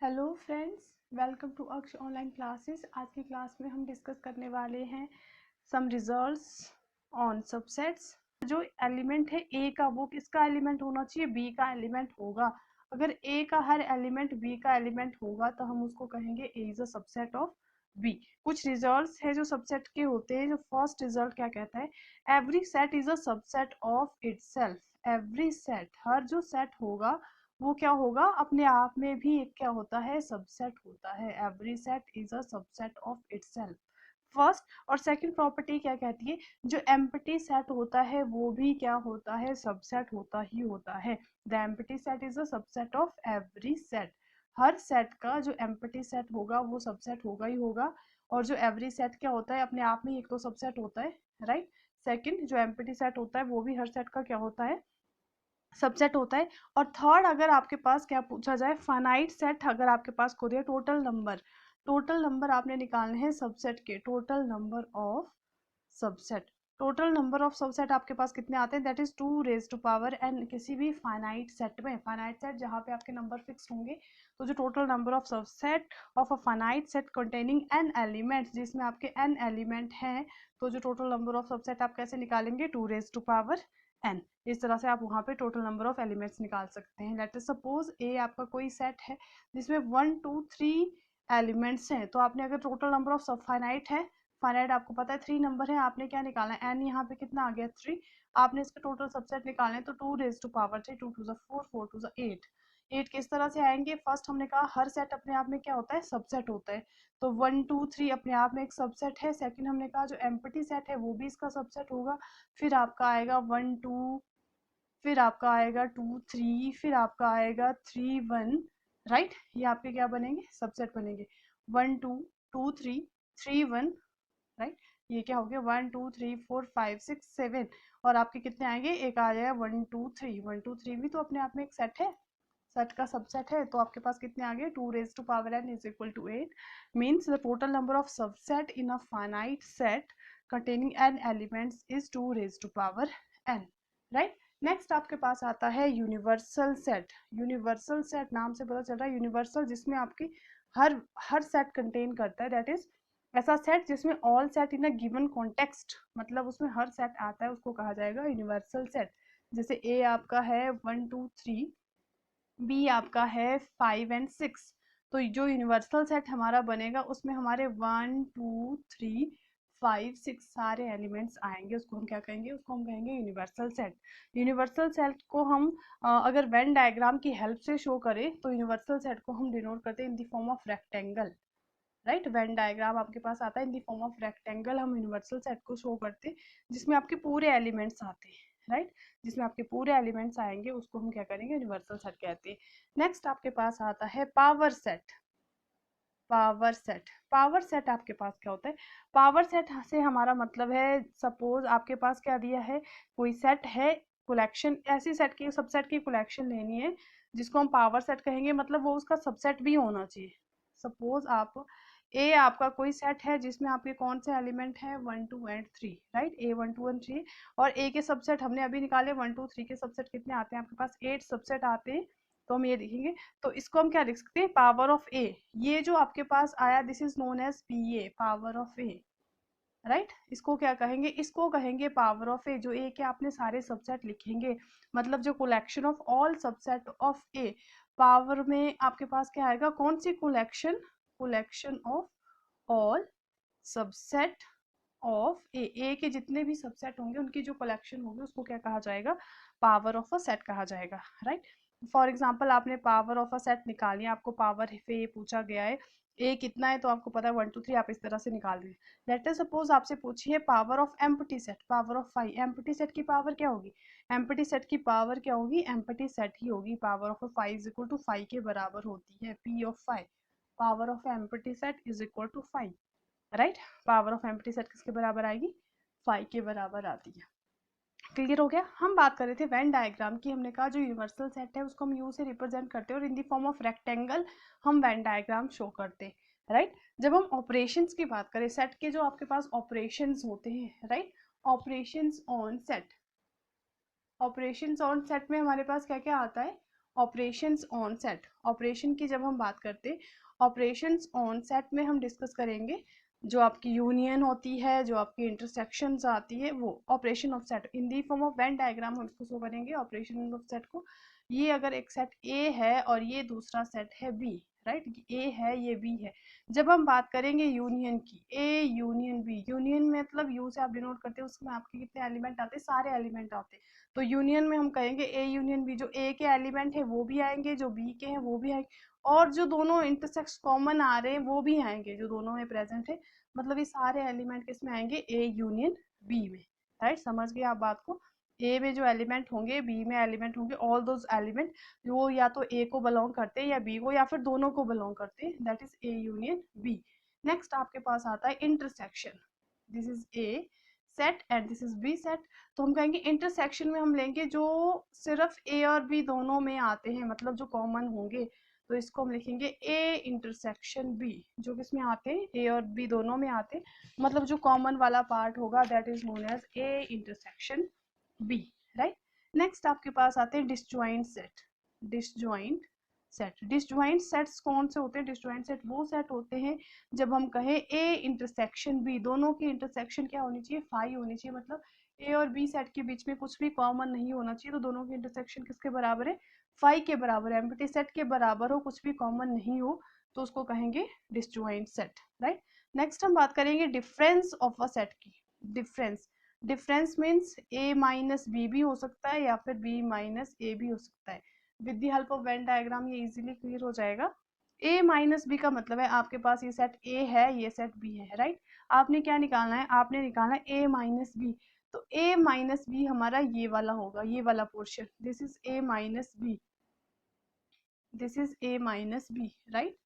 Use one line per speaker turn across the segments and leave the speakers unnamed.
Hello friends, welcome to अक्ष online classes. आज की क्लास में हम डिस्कस करने वाले हैं सम रिजल्ट्स ऑन सबसेट्स। जो एलिमेंट है ए का, वो किसका एलिमेंट होना चाहिए? बी का एलिमेंट होगा। अगर ए का हर एलिमेंट बी का एलिमेंट होगा तो हम उसको कहेंगे A is a subset of B. कुछ रिजल्ट्स है जो सबसेट के होते हैं। जो फर्स्ट रिजल्ट क्या कहता है? Every set is a subset of itself. Every set, हर जो सेट होगा वो क्या होगा? अपने आप में भी एक क्या होता है? सबसेट होता है। Every set is a subset of itself. First और सेकंड प्रॉपर्टी क्या कहती है? जो एम्प्टी सेट होता है वो भी क्या होता है? सबसेट होता ही होता है। The empty set is a subset of every set. Her set का जो एम्प्टी सेट होगा वो सबसेट होगा ही होगा। और जो एवरी सेट क्या होता है? अपने आप में एक तो सबसेट होता है, राइट। सेकंड, जो एम्प्टी सेट होता है वो भी हर सेट का क्या होता है? सबसेट होता है। और थर्ड, अगर आपके पास क्या पूछा जाए, फाइनाइट सेट अगर आपके पास खुद है, टोटल नंबर आपने निकालने हैं सबसेट के। Total number of subset, total number of subset आपके पास कितने आते हैं? That is 2 raise to power n। किसी भी फाइनाइट सेट में, फाइनाइट सेट जहाँ पे आपके नंबर फिक्स होंगे, तो जो total number of subset of a finite set containing n elements, जिसमें आपके n एलिमेंट हैं, तो जो टोटल नंबर ऑफ सबसेट आप कैसे निकालेंगे? 2 रेज टू पावर n। इस तरह से आप वहाँ पे टोटल नंबर ऑफ एलिमेंट्स निकाल सकते हैं। लेट अस सपोज ए आपका कोई सेट है जिसमें 1 2 3 एलिमेंट्स हैं। तो आपने अगर टोटल नंबर ऑफ सब फाइनाइट है, फाइनाइट आपको पता है 3 नंबर है, आपने क्या निकालना है? n यहाँ पे कितना आ गया? 3। आपने इसके टोटल सबसेट निकालने, तो 2 raise to power 3, 2 to 4, 4 to 8। 8 किस तरह से आएंगे? फर्स्ट हमने कहा हर सेट अपने आप में क्या होता है? सबसेट होता है। तो 1 2 3 अपने आप में एक सबसेट है। सेकंड हमने कहा जो एम्प्टी सेट है वो भी इसका सबसेट होगा। फिर आपका आएगा 1 2, फिर आपका आएगा 2 3, फिर आपका आएगा 3 1, राइट। ये आपके क्या बनेंगे? सबसेट बनेंगे। 1 2 2 3 3 1, राइट। ये क्या हो गया? 1 2 3 4 5 6 7। और आपके कितने आएंगे? एक आ जाएगा 1 2 3। 1 2 3 भी तो अपने आप में एक सेट है, सेट का सबसेट है। तो आपके पास कितने आ गए? 2 raise to power n is equal to 8। Means the total number of subset in a finite set containing n elements is 2 raised to power n, right. Next आपके पास आता है यूनिवर्सल सेट। यूनिवर्सल सेट नाम से पता चल रहा है यूनिवर्सल, जिसमें आपकी हर सेट कंटेन करता है। दैट इज ऐसा सेट जिसमें all set in a given context, मतलब उसमें हर सेट आता है, उसको कहा जाएगा यूनिवर्सल सेट। जैसे ए आपका है 1 2 3, बी आपका है 5 एंड 6। तो जो यूनिवर्सल सेट हमारा बनेगा उसमें हमारे 1 2 3 5 6 सारे एलिमेंट्स आएंगे। उसको हम क्या कहेंगे? उसको हम कहेंगे यूनिवर्सल सेट। यूनिवर्सल सेट को हम अगर वेन डायग्राम की हेल्प से शो करें तो यूनिवर्सल सेट को हम डिनोट करते हैं in the form of rectangle, right. Venn diagram आपके पास आता है in the form of rectangle. हम यूनिवर्सल सेट को शो करते हैं जिसमें आपके पूरे एलिमेंट्स आते हैं, राइट। जिसमें आपके पूरे एलिमेंट्स आएंगे उसको हम क्या करेंगे? यूनिवर्सल सेट कहते हैं। नेक्स्ट आपके पास आता है power set. Power set, power set आपके पास क्या होता है? पावर सेट से हमारा मतलब है, सपोज आपके पास क्या दिया है, कोई सेट है, कलेक्शन, ऐसी सेट की, सबसेट की कलेक्शन लेनी है जिसको हम पावर सेट कहेंगे। मतलब वो उसका सबसेट भी होना चाहिए। सपोज आप ए आपका कोई सेट है जिसमें आपके कौन से एलिमेंट है? 1 2 एंड 3, राइट। A 1 2 and 3। और ए के सबसेट हमने अभी निकाले, 1 2 3 के सबसेट कितने आते हैं आपके पास? 8 सबसेट आते हैं। तो हम ये देखेंगे, तो इसको हम क्या लिख सकते हैं? Power of A. ये जो आपके पास आया, this is known as P A, power of A, right. इसको क्या कहेंगे? इसको कहेंगे पावर ऑफ ए। जो ए के आपने सारे सबसेट लिखेंगे, मतलब जो collection of all subset of A, power में आपके पास क्या आएगा? कौन सी collection? Collection of all subset of A. A के जितने भी सबसेट होंगे उनकी जो कलेक्शन होगी उसको क्या कहा जाएगा? पावर ऑफ अ सेट कहा जाएगा, राइट। फॉर एग्जाम्पल आपने पावर ऑफ अ सेट निकाली है, आपको पावर पे ये पूछा गया है ए कितना है, तो आपको पता है 1 2 3, आप इस तरह से निकाल दें। लेट अस सपोज आपसे पूछिए power of empty set, power of 5। Empty set की पावर क्या होगी? एम्प्टी सेट की पावर क्या होगी? एम्प्टी सेट ही होगी। Power of 5 is equal to 5 के बराबर होती है, P of 5। Power of empty set is equal to 5, right. Power of empty set किसके बराबर आएगी? 5 के बराबर आती है। क्लियर हो गया? हम बात कर रहे थे वेन डायग्राम की। हमने कहा जो यूनिवर्सल सेट है उसको हम यू से रिप्रेजेंट करते हैं और इन दी फॉर्म ऑफ रेक्टेंगल हम वेन डायग्राम शो करते हैं, राइट। जब हम ऑपरेशंस की बात करें, सेट के जो आपके पास ऑपरेशंस होते हैं, right, operations on set, operations on set में हमारे पास क्या क्या आता है? ऑपरेशंस ऑन सेट, ऑपरेशन की जब हम बात करते हैं ऑपरेशंस ऑन सेट में हम डिस्कस करेंगे जो आपकी यूनियन होती है, जो आपकी इंटरसेक्शंस आती है, वो operation of set in the form of Venn diagram हम इसको शो करेंगे ऑपरेशन ऑफ सेट को। ये अगर एक सेट ए है और ये दूसरा सेट है बी, राइट, ए है ये बी है, जब हम बात करेंगे यूनियन की, ए यूनियन बी, यूनियन मतलब यू से आप डिनोट करते हैं, उसमें आपके कितने एलिमेंट आते हैं, सारे एलिमेंट आते हैं। तो यूनियन में हम कहेंगे ए यूनियन बी, जो ए के एलिमेंट है वो भी आएंगे, जो बी के हैं वो भी आएंगे, और जो दोनों इंटरसेक्स कॉमन आ रहे हैं वो भी आएंगे, जो दोनों में प्रेजेंट है, मतलब ये सारे एलिमेंट किस में आएंगे, ए यूनियन बी में, राइट। समझ गए आप बात को, ए में जो एलिमेंट होंगे बी में एलिमेंट होंगे, ऑल दोज एलिमेंट वो या तो ए को बिलोंग करते हैं या बी को या फिर दोनों को बिलोंग करते हैं, that is A union B. Next आपके पास आता है intersection, this is A set and this is B set. तो हम कहेंगे इंटरसेक्शन में हम लेंगे जो सिर्फ ए और बी दोनों में आते हैं, मतलब जो कॉमन होंगे, तो इसको हम लिखेंगे ए इंटरसेक्शन बी, जो किसमें आते हैं, ए और बी दोनों में आते हैं, मतलब जो कॉमन वाला पार्ट होगा that is known as A intersection B, right. Next आपके पास आते हैं disjoint set, disjoint set, disjoint sets कौन से होते हैं, डिसजॉइंट सेट वो सेट होते हैं जब हम कहें ए इंटरसेक्शन बी, दोनों की इंटरसेक्शन क्या होनी चाहिए, फाई होनी चाहिए, मतलब ए और बी सेट के बीच में कुछ भी कॉमन नहीं होना चाहिए, तो दोनों की इंटरसेक्शन किसके बराबर है, फाई के बराबर है, एम्प्टी सेट के बराबर हो, कुछ भी कॉमन नहीं हो, तो उसको कहेंगे डिसजॉइंट सेट, राइट। नेक्स्ट हम बात करेंगे डिफरेंस ऑफ अ सेट की, डिफरेंस, डिफरेंस मीन्स ए माइनस बी भी हो सकता है या फिर बी माइनस ए भी हो सकता है। With the help of Venn diagram ये इजीली क्लियर हो जाएगा। ए माइनस बी का मतलब है आपके पास ये सेट ए है ये सेट बी है, राइट। आपने क्या निकालना है, आपने निकालना है ए माइनस बी, तो ए माइनस बी हमारा ये वाला होगा, ये वाला portion, this is A minus B, this is A minus B, right.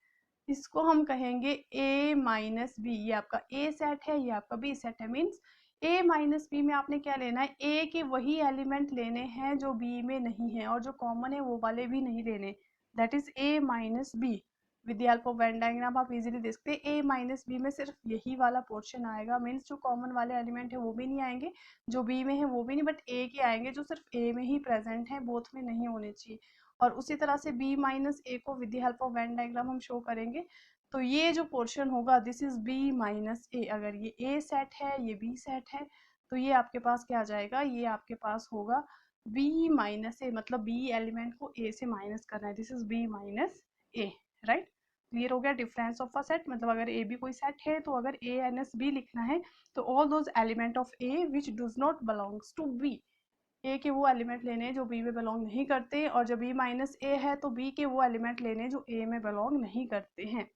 इसको हम कहेंगे ए माइनस बी, ये आपका ए सेट है ये आपका बी सेट है, मीन्स ए माइनस बी में आपने क्या लेना है, ए के वही एलिमेंट लेने हैं जो बी में नहीं है, और जो कॉमन है वो वाले भी नहीं लेने, that is A minus B. With the help of Venn diagram आप इजीली देख सकते हैं, ए माइनस बी में सिर्फ यही वाला पोर्शन आएगा, मीन्स जो कॉमन वाले एलिमेंट है वो भी नहीं आएंगे, जो बी में है वो भी नहीं, बट ए के आएंगे जो सिर्फ ए में ही प्रेजेंट है, बोथ में नहीं होने चाहिए। और उसी तरह से b माइनस ए को with the help of Venn diagram हम शो करेंगे, तो ये जो पोर्शन होगा दिस इज b माइनस ए, अगर ये a सेट है ये b सेट है, तो ये आपके पास क्या आ जाएगा, ये आपके पास होगा b माइनस ए, मतलब b एलिमेंट को a से माइनस करना है, this is b minus A, right. Clear हो गया डिफरेंस ऑफ अ सेट, मतलब अगर ए बी कोई सेट है तो अगर a एन एस बी लिखना है तो all those element of a which does not belongs to b, A के वो एलिमेंट लेने जो बी में बिलोंग नहीं करते, और जब बी माइनस ए है तो बी के वो एलिमेंट लेने जो ए में बिलोंग नहीं करते हैं।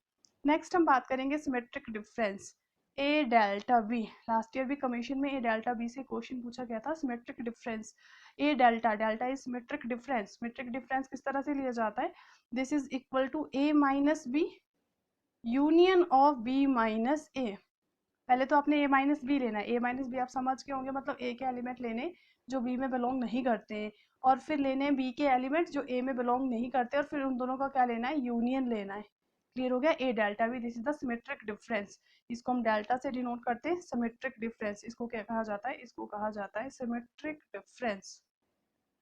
नेक्स्ट हम बात करेंगे symmetric difference, A delta B, last year भी कमीशन में ए डेल्टा बी से क्वेश्चन पूछा गया था, symmetric difference A delta, delta is symmetric difference, symmetric difference किस तरह से लिया जाता है, this is equal to A minus B union of B minus A. पहले तो आपने ए माइनस बी लेना है, ए माइनस बी आप समझ के होंगे, मतलब ए के एलिमेंट लेने जो बी में बिलोंग नहीं करते हैं, और फिर लेने बी के एलिमेंट जो ए में बिलोंग नहीं करते, और फिर उन दोनों का क्या लेना है, यूनियन लेना है। क्लियर हो गया, A delta B, this is the symmetric difference, इसको हम डेल्टा से डिनोट करते हैं, सिमेट्रिक डिफरेंस, इसको क्या कहा जाता है, इसको कहा जाता है symmetric difference,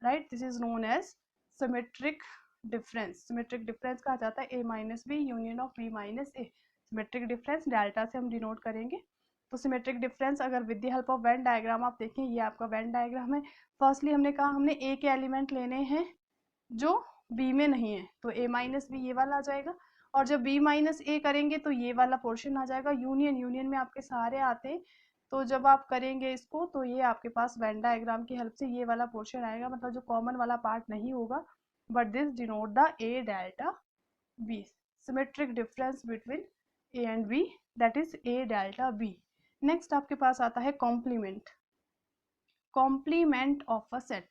right, this is known as symmetric difference, symmetric difference कहा जाता है A minus B union of B minus A, symmetric difference delta से हम डिनोट करेंगे। तो सिमेट्रिक डिफरेंस अगर with the help of Venn diagram आप देखें, ये आपका वेन डायग्राम है, फर्स्टली हमने कहा हमने ए के एलिमेंट लेने हैं जो बी में नहीं है, तो ए माइनस बी ये वाला आ जाएगा, और जब बी माइनस ए करेंगे तो ये वाला पोर्शन आ जाएगा, यूनियन, यूनियन में आपके सारे आते हैं, तो जब आप करेंगे इसको तो ये आपके पास वेन डायग्राम की हेल्प से ये वाला पोर्शन आएगा, मतलब जो कॉमन वाला पार्ट नहीं होगा, but this denote the A delta B, symmetric difference between A and B, that is A delta B. Next आपके पास आता है complement, complement of a set,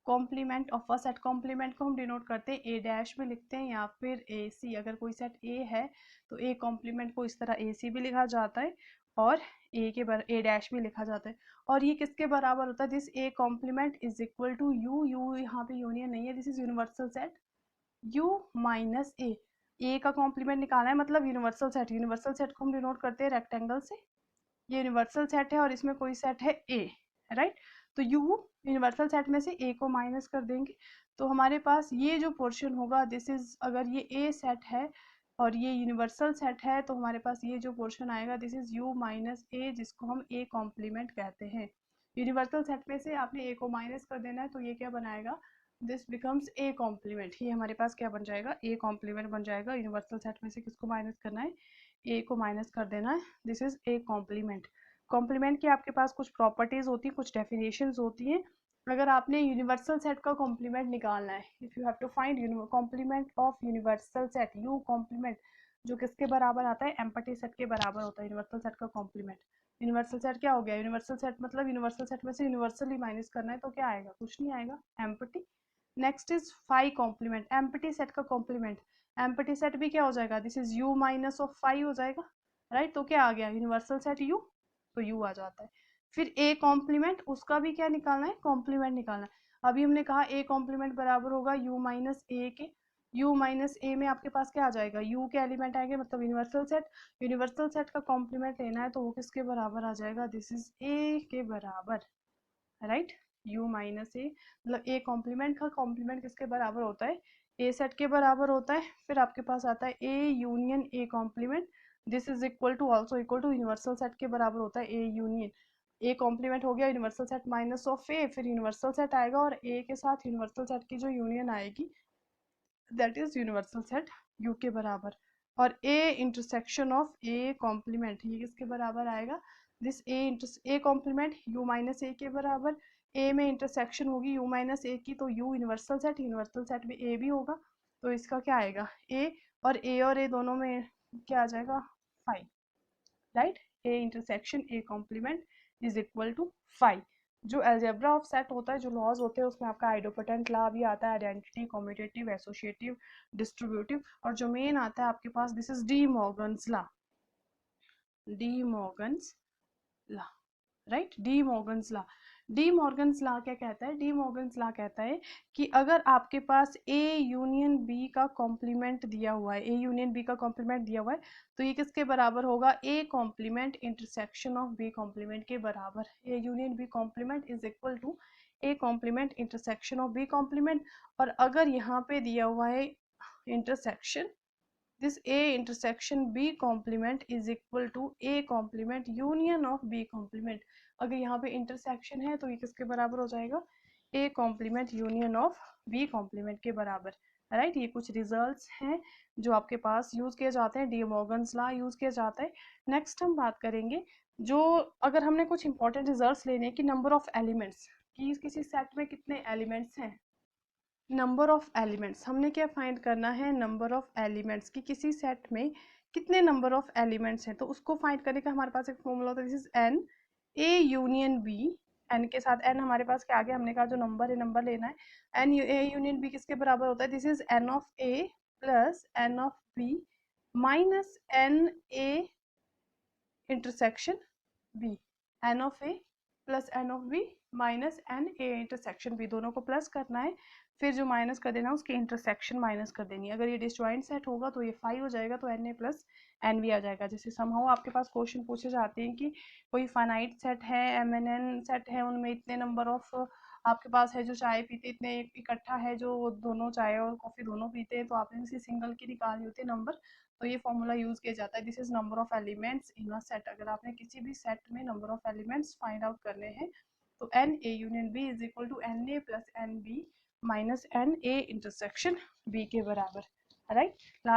complement of a set, complement को हम denote करते हैं ए डैश में लिखते हैं या फिर ए सी, अगर कोई सेट ए है तो ए कॉम्प्लीमेंट को इस तरह ए सी भी लिखा जाता है और ए के ए डैश भी लिखा जाता है, और ये किसके बराबर होता है, this A complement is equal to U, U यहाँ पे यूनियन नहीं है, this is universal set U minus A का कॉम्प्लीमेंट निकालना है, मतलब यूनिवर्सल सेट, यूनिवर्सल सेट को हम डिनोट करते हैं रेक्टेंगल से, ये यूनिवर्सल सेट है और इसमें कोई सेट है ए, राइट। तो यू यूनिवर्सल सेट में से ए को माइनस कर देंगे, तो हमारे पास ये जो पोर्शन होगा दिस इज, अगर ये ए सेट है और ये यूनिवर्सल सेट है तो हमारे पास ये जो पोर्शन आएगा दिस इज यू माइनस ए, जिसको हम ए कॉम्प्लीमेंट कहते हैं। यूनिवर्सल सेट में से आपने ए को माइनस कर देना है, तो ये क्या बनाएगा, दिस बिकम्स ए कॉम्प्लीमेंट। ये हमारे पास क्या बन जाएगा, ए कॉम्प्लीमेंट बन जाएगा। यूनिवर्सल सेट में से किसको माइनस करना है, ए को माइनस कर देना है, this is A complement. Complement की आपके पास कुछ प्रॉपर्टीज होती हैं, कुछ डेफिनेशंस होती हैं। अगर आपने यूनिवर्सल सेट का कॉम्प्लीमेंट निकालना है, if you have to find complement of universal set, U complement जो किसके बराबर आता है, एम्पटी सेट के बराबर होता है यूनिवर्सल सेट का कॉम्प्लीमेंट। यूनिवर्सल सेट क्या हो गया, यूनिवर्सल सेट मतलब यूनिवर्सल सेट में से यूनिवर्सल ही माइनस करना है, तो क्या आएगा, कुछ नहीं आएगा, empty. Next is phi complement, empty set का कॉम्प्लीमेंट। एम्पटी सेट भी क्या हो जाएगा, this is U minus of phi हो जाएगा, राइट। तो क्या आ गया, यूनिवर्सल सेट यू, तो यू आ जाता है। फिर ए कॉम्प्लीमेंट, उसका भी क्या निकालना है, कॉम्प्लीमेंट निकालना है। अभी हमने कहा ए कॉम्प्लीमेंट बराबर होगा यू माइनस ए के, यू माइनस ए में आपके पास क्या आ जाएगा, यू के एलिमेंट आएंगे मतलब यूनिवर्सल सेट। यूनिवर्सल सेट का कॉम्प्लीमेंट लेना है तो वो किसके बराबर आ जाएगा, दिस इज ए के बराबर, राइट। यू माइनस ए मतलब ए कॉम्प्लीमेंट का कॉम्प्लीमेंट किसके बराबर होता है, ए सेट के बराबर होता है। फिर आपके पास आता है A union A complement, this is equal to also equal to universal set के बराबर होता है ए यूनियन ए कॉम्प्लीमेंट हो गया यूनिवर्सल सेट माइनस ऑफ ए, फिर यूनिवर्सल सेट आएगा और ए के साथ यूनिवर्सल सेट की जो यूनियन आएगी that is universal set U के बराबर। और A intersection of A complement ये किसके बराबर आएगा, this A complement U minus A के बराबर। ए में इंटरसेक्शन होगी यू माइनस ए की, तो यू यूनिवर्सल सेट में ए भी होगा, तो इसका क्या आएगा ए, और ए दोनों में क्या आ जाएगा, five, right. A intersection A complement is equal to five. जो अलजेब्रा ऑफ सेट होता है, जो लॉज होते हैं, उसमें आपका आइडोपोटेंट लॉ भी आता है, आइडेंटिटी, कम्यूटेटिव, एसोसिएटिव, डिस्ट्रीब्यूटिव, और जो मेन आता है आपके पास this is De Morgan's law, De Morgan's law, right. De Morgan's law, De Morgan's law क्या कहता है, डी मॉर्गन्स लॉ कहता है कि अगर आपके पास ए यूनियन बी का कॉम्प्लीमेंट दिया हुआ है, ए यूनियन बी का कॉम्प्लीमेंट दिया हुआ है, तो ये किसके बराबर होगा, A complement intersection of B complement के बराबर। A union B complement is equal to A complement intersection of B complement. और अगर यहाँ पे दिया हुआ है intersection, this A intersection B complement is equal to A complement union of B complement। अगर यहाँ पे इंटरसेक्शन है तो ये किसके बराबर हो जाएगा, A complement union of B complement के बराबर, राइट। ये कुछ रिजल्ट्स हैं जो आपके पास यूज किए जाते हैं, डी मॉर्गन्स लॉ यूज किया जाता है। नेक्स्ट हम बात करेंगे जो, अगर हमने कुछ इंपॉर्टेंट रिजल्ट्स लेने की, नंबर ऑफ एलिमेंट्स कि किसी सेट में कितने एलिमेंट्स हैं, नंबर ऑफ एलिमेंट्स हमने क्या फाइंड करना है, नंबर ऑफ एलिमेंट्स की किसी सेट में कितने नंबर ऑफ एलिमेंट्स हैं, तो उसको फाइंड करने का हमारे पास एक फॉर्मूला होता है, this is n A union B. N के साथ एन हमारे पास क्या आ गया, हमने कहा जो नंबर है नंबर लेना है। एन ए यूनियन बी किसके बराबर होता है, this is n of A plus n of B minus n A intersection B, n of A plus n of B minus n A intersection B, दोनों को plus करना है, फिर जो माइनस कर देना है उसकी इंटरसेक्शन माइनस कर देनी है। अगर ये डिसजॉइंट सेट होगा तो ये 5 हो जाएगा, तो N A plus N B आ जाएगा। जैसे समहाउ आपके पास क्वेश्चन पूछे जाते हैं कि कोई फाइनाइट सेट है, एम एन एन सेट है, उनमें इतने नंबर ऑफ आपके पास है जो चाय पीते, इतने इकट्ठा है जो दोनों चाय और कॉफ़ी दोनों पीते हैं, तो आपने किसी सिंगल की निकालनी होती है नंबर, तो ये फॉर्मूला यूज किया जाता है, this is number of elements in a set. अगर आपने किसी भी सेट में number of elements find out करने हैं तो N A union B is equal to n A plus N B minus n A intersection B के बराबर, राइट। लास्ट